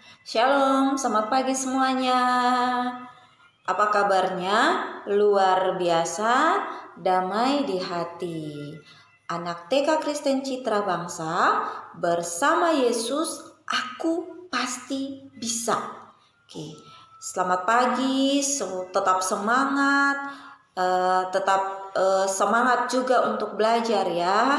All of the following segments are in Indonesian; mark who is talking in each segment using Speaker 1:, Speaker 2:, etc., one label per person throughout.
Speaker 1: Shalom, selamat pagi semuanya. Apa kabarnya? Luar biasa, damai di hati. Anak TK Kristen Citra Bangsa, bersama Yesus, aku pasti bisa. Oke, selamat pagi, tetap semangat, semangat juga untuk belajar ya.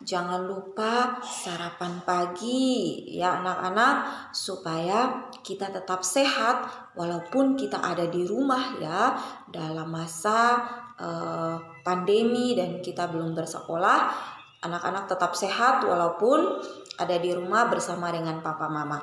Speaker 1: Jangan lupa sarapan pagi ya anak-anak, supaya kita tetap sehat walaupun kita ada di rumah ya dalam masa pandemi dan kita belum bersekolah. Anak-anak tetap sehat walaupun ada di rumah bersama dengan papa mama.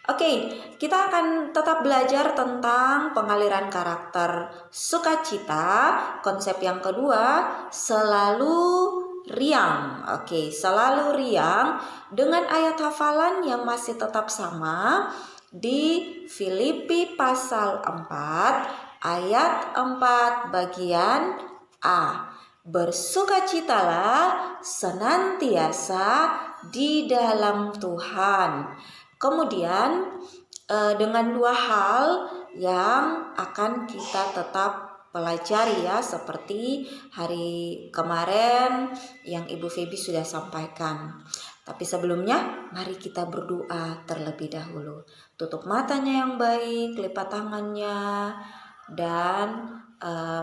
Speaker 1: Oke, kita akan tetap belajar tentang pengaliran karakter sukacita. Konsep yang kedua, selalu riang. Oke, selalu riang dengan ayat hafalan yang masih tetap sama di Filipi pasal 4 ayat 4 bagian A. Bersukacitalah senantiasa di dalam Tuhan. Kemudian dengan dua hal yang akan kita tetap pelajari ya, seperti hari kemarin yang Ibu Febi sudah sampaikan. Tapi sebelumnya mari kita berdoa terlebih dahulu. Tutup matanya yang baik, lipat tangannya, dan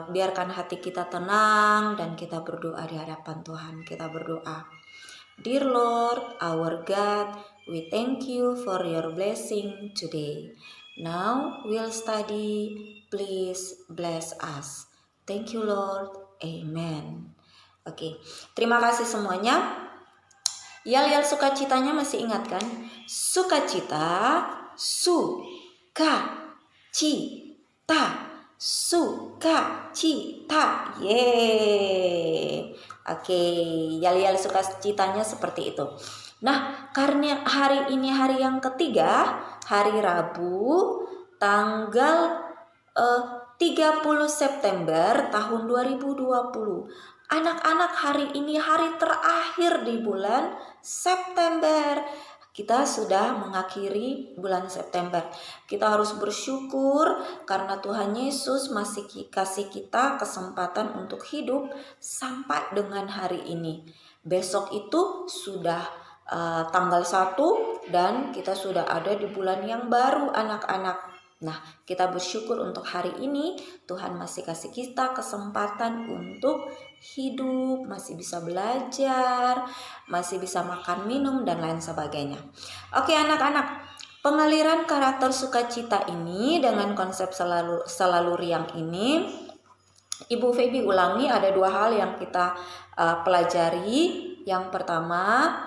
Speaker 1: biarkan hati kita tenang dan kita berdoa di hadapan Tuhan. Kita berdoa. Dear Lord, our God, we thank you for your blessing today. Now we'll study. Please bless us. Thank you Lord. Amen. Oke, terima kasih semuanya. Yal sukacitanya masih ingat kan? Sukacita, sukacita, sukacita. Yeay. Oke, yal sukacitanya seperti itu. Nah, karena hari ini hari yang ketiga, hari Rabu, tanggal 30 September tahun 2020. Anak-anak, hari ini hari terakhir di bulan September. Kita sudah mengakhiri bulan September. Kita harus bersyukur karena Tuhan Yesus masih kasih kita kesempatan untuk hidup sampai dengan hari ini. Besok itu sudah tanggal 1 dan kita sudah ada di bulan yang baru anak-anak. Nah, kita bersyukur untuk hari ini Tuhan masih kasih kita kesempatan untuk hidup, masih bisa belajar, masih bisa makan, minum, dan lain sebagainya. Oke anak-anak, pengaliran karakter sukacita ini dengan konsep selalu riang ini, Ibu Febi ulangi, ada dua hal yang kita pelajari. Yang pertama,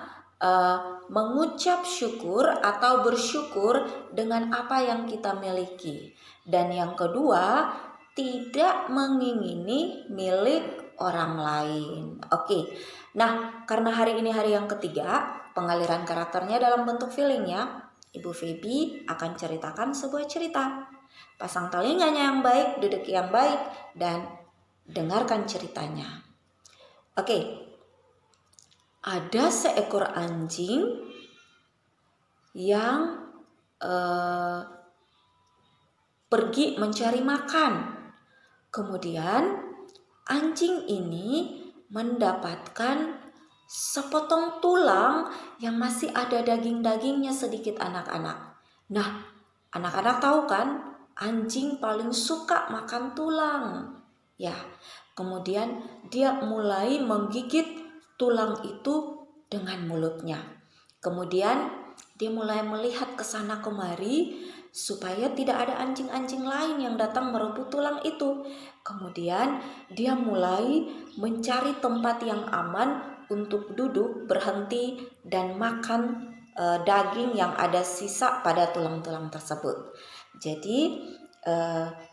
Speaker 1: mengucap syukur atau bersyukur dengan apa yang kita miliki. Dan yang kedua, tidak mengingini milik orang lain. Oke. Nah, karena hari ini hari yang ketiga, pengaliran karakternya dalam bentuk feeling ya. Ibu Febi akan ceritakan sebuah cerita. Pasang telinganya yang baik, duduk yang baik, dan dengarkan ceritanya. Oke. Ada seekor anjing yang pergi mencari makan. Kemudian anjing ini mendapatkan sepotong tulang yang masih ada daging-dagingnya sedikit anak-anak. Nah, anak-anak tahu kan, anjing paling suka makan tulang. Ya, kemudian dia mulai menggigit tulang itu dengan mulutnya. Kemudian dia mulai melihat ke sana kemari supaya tidak ada anjing-anjing lain yang datang merebut tulang itu. Kemudian dia mulai mencari tempat yang aman untuk duduk, berhenti, dan makan daging yang ada sisa pada tulang-tulang tersebut. Jadi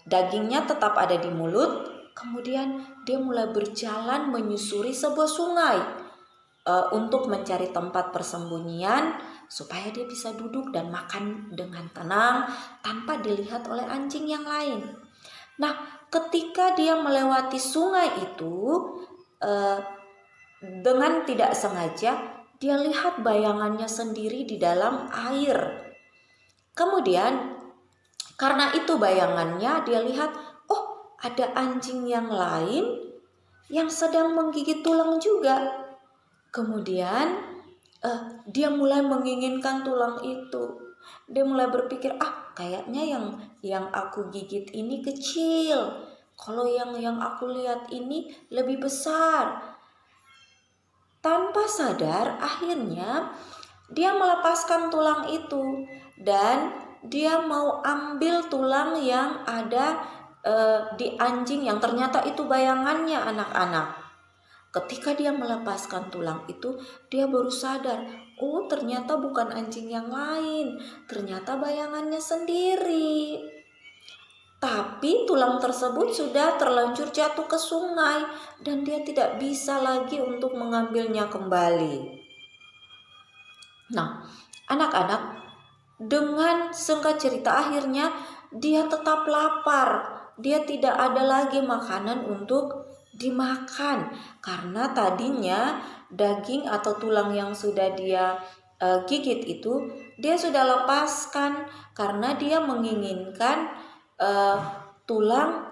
Speaker 1: dagingnya tetap ada di mulut. Kemudian dia mulai berjalan menyusuri sebuah sungai untuk mencari tempat persembunyian supaya dia bisa duduk dan makan dengan tenang tanpa dilihat oleh anjing yang lain. Nah, ketika dia melewati sungai itu, dengan tidak sengaja dia lihat bayangannya sendiri di dalam air. Kemudian karena itu bayangannya dia lihat, oh ada anjing yang lain yang sedang menggigit tulang juga. Kemudian dia mulai menginginkan tulang itu. Dia mulai berpikir, kayaknya yang aku gigit ini kecil. Kalau yang aku lihat ini lebih besar. Tanpa sadar akhirnya dia melepaskan tulang itu dan dia mau ambil tulang yang ada di anjing yang ternyata itu bayangannya anak-anak. Ketika dia melepaskan tulang itu, dia baru sadar, oh ternyata bukan anjing yang lain, ternyata bayangannya sendiri. Tapi tulang tersebut sudah terlanjur jatuh ke sungai dan dia tidak bisa lagi untuk mengambilnya kembali. Nah, anak-anak dengan singkat cerita akhirnya dia tetap lapar. Dia tidak ada lagi makanan untuk dimakan karena tadinya daging atau tulang yang sudah dia gigit itu dia sudah lepaskan karena dia menginginkan tulang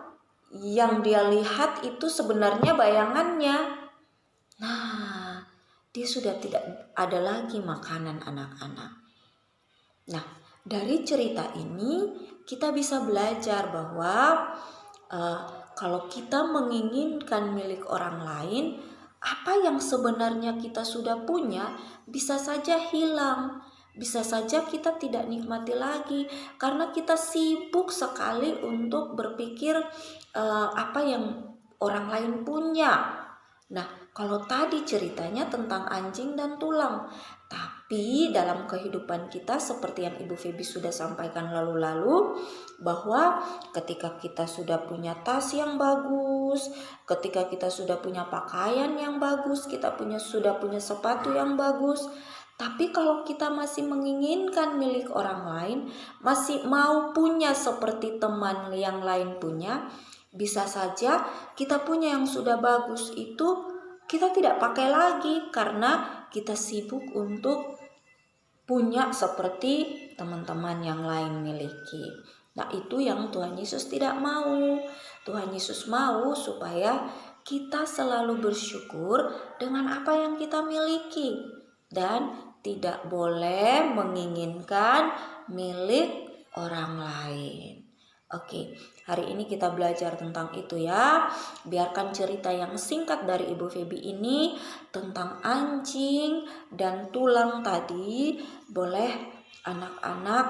Speaker 1: yang dia lihat itu sebenarnya bayangannya. Nah, dia sudah tidak ada lagi makanan anak-anak. Nah, dari cerita ini kita bisa belajar bahwa kalau kita menginginkan milik orang lain, apa yang sebenarnya kita sudah punya bisa saja hilang, bisa saja kita tidak nikmati lagi karena kita sibuk sekali untuk berpikir apa yang orang lain punya. Nah, kalau tadi ceritanya tentang anjing dan tulang, tapi dalam kehidupan kita seperti yang Ibu Feby sudah sampaikan lalu-lalu, bahwa ketika kita sudah punya tas yang bagus, ketika kita sudah punya pakaian yang bagus, kita sudah punya sepatu yang bagus, tapi kalau kita masih menginginkan milik orang lain, masih mau punya seperti teman yang lain punya, bisa saja kita punya yang sudah bagus itu kita tidak pakai lagi karena kita sibuk untuk punya seperti teman-teman yang lain miliki. Nah, itu yang Tuhan Yesus tidak mau. Tuhan Yesus mau supaya kita selalu bersyukur dengan apa yang kita miliki dan tidak boleh menginginkan milik orang lain. Oke, hari ini kita belajar tentang itu ya. Biarkan cerita yang singkat dari Ibu Feby ini tentang anjing dan tulang tadi boleh anak-anak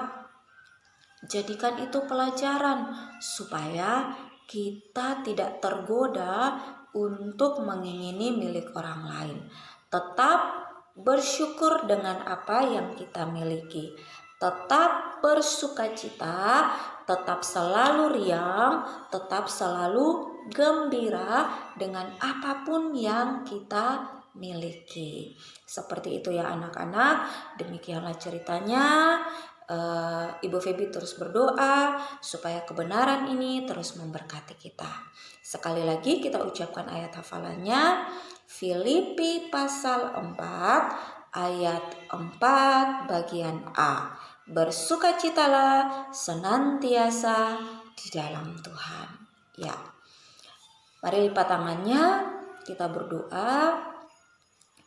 Speaker 1: jadikan itu pelajaran supaya kita tidak tergoda untuk mengingini milik orang lain. Tetap bersyukur dengan apa yang kita miliki. Tetap bersukacita, tetap selalu riang, tetap selalu gembira dengan apapun yang kita miliki. Seperti itu ya anak-anak, demikianlah ceritanya. Ibu Feby terus berdoa supaya kebenaran ini terus memberkati kita. Sekali lagi kita ucapkan ayat hafalannya, Filipi pasal 4 ayat 4 bagian A. Bersukacitalah senantiasa di dalam Tuhan. Ya. Mari lipat tangannya, kita berdoa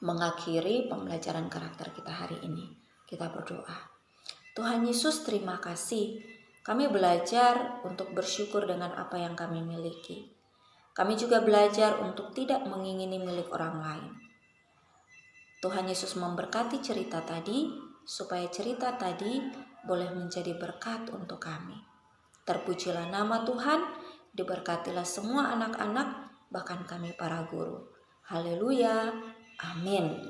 Speaker 1: mengakhiri pembelajaran karakter kita hari ini. Kita berdoa. Tuhan Yesus, terima kasih. Kami belajar untuk bersyukur dengan apa yang kami miliki. Kami juga belajar untuk tidak mengingini milik orang lain. Tuhan Yesus memberkati cerita tadi, supaya cerita tadi boleh menjadi berkat untuk kami. Terpujilah nama Tuhan, diberkatilah semua anak-anak, bahkan kami para guru. Haleluya, amin.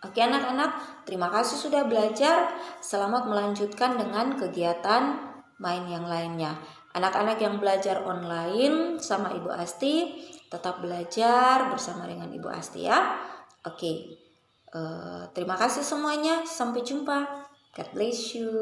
Speaker 1: Oke anak-anak, terima kasih sudah belajar. Selamat melanjutkan dengan kegiatan main yang lainnya. Anak-anak yang belajar online sama Ibu Asti, tetap belajar bersama dengan Ibu Asti ya. Oke. Terima kasih semuanya. Sampai jumpa. God bless you.